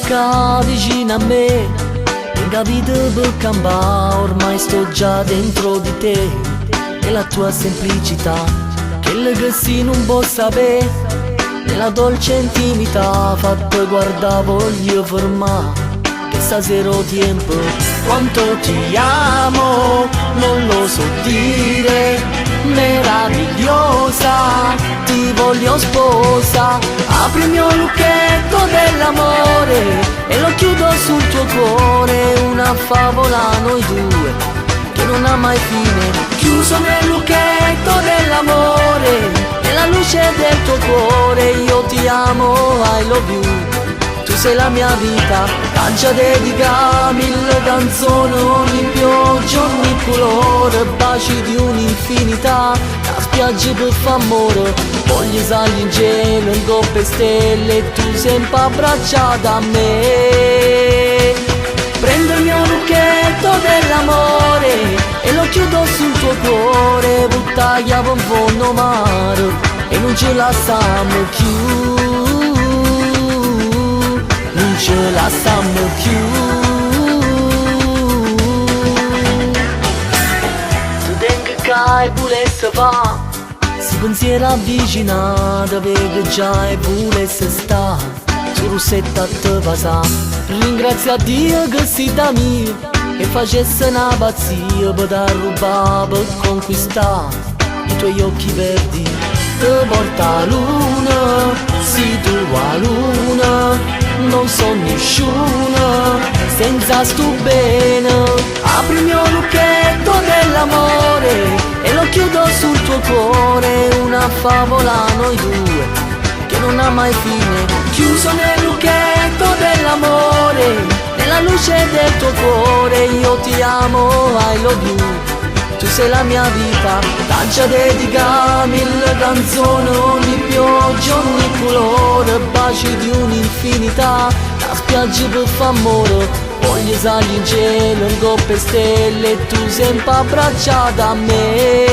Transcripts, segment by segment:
sta vicino a me, non capito per cambiare, ormai sto già dentro di te. E la tua semplicità, quello che si non può sapere, nella dolce intimità fatta guarda voglio fermare, che stasera ho tempo. Quanto ti amo, non lo so dire, meravigliosa, ti voglio sposa. Apri il mio lucchetto dell'amore e lo chiudo sul tuo cuore, una favola noi due che non ha mai fine. Chiuso nel lucchetto dell'amore, nella luce del tuo cuore, io ti amo, I love you. Tu sei la mia vita, lancia dedica mille canzoni, ogni pioggia, ogni colore, baci di un'infinità, la spiaggia per f'amore, voglio sali in cielo, in coppe stelle, e tu sempre abbracciata a me. Prendo il mio lucchetto dell'amore e lo chiudo sul tuo cuore, butta la chiave in fondo mare e non ce la stiamo più, non ce la stiamo più. Se tengo che volesse fa, si pensiera avvicinata, perché già e volesse sta su Rossetta a te pasà. Ringrazia Dio che sei da mia e facesse una pazzia per da rubare, per conquistare i tuoi occhi verdi. Te porta la luna, sei tu la luna, non so nessuno senza sto bene. Apri il mio lucchetto dell'amore e lo chiudo sul tuo cuore, una favola noi due che non ha mai fine. Chiuso nel lucchetto dell'amore, nella luce del tuo cuore, io ti amo, I love you. Tu sei la mia vita, lancia dedica mille canzoni, ogni pioggia, ogni colore, baci di un'infinità, la spiaggia per f'amore, voglio sali in cielo, in coppe stelle, e tu sempre abbracciata a me.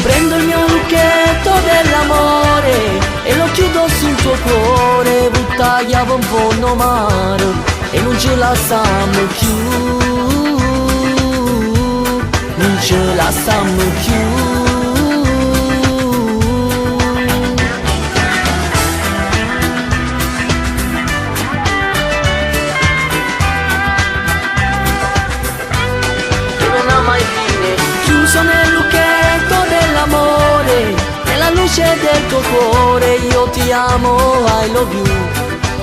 Prendo il mio lucchetto dell'amore e lo chiudo sul tuo cuore, butta la chiave in fondo mare e non ce la stiamo più, non ce la stiamo più. Che non ha mai fine. Chiuso nel lucchetto dell'amore, nella luce del tuo cuore, io ti amo, I love you.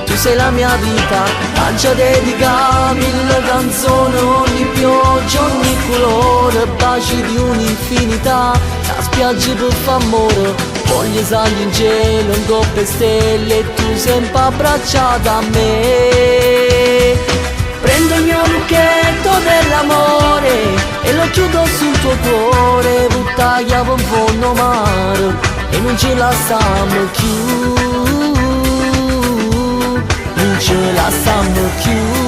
Tu sei la mia vita, lancia dedica mille canzoni, ogni pioggia, ogni colore, baci di un'infinità, la spiaggia per f'amore, voglio sali in cielo, in coppe stelle, e tu sempre abbracciata a me. Prendo il mio lucchetto dell'amore e lo chiudo sul tuo cuore, butta la chiave in fondo mare e non ce la stiamo più, non ce la stiamo più.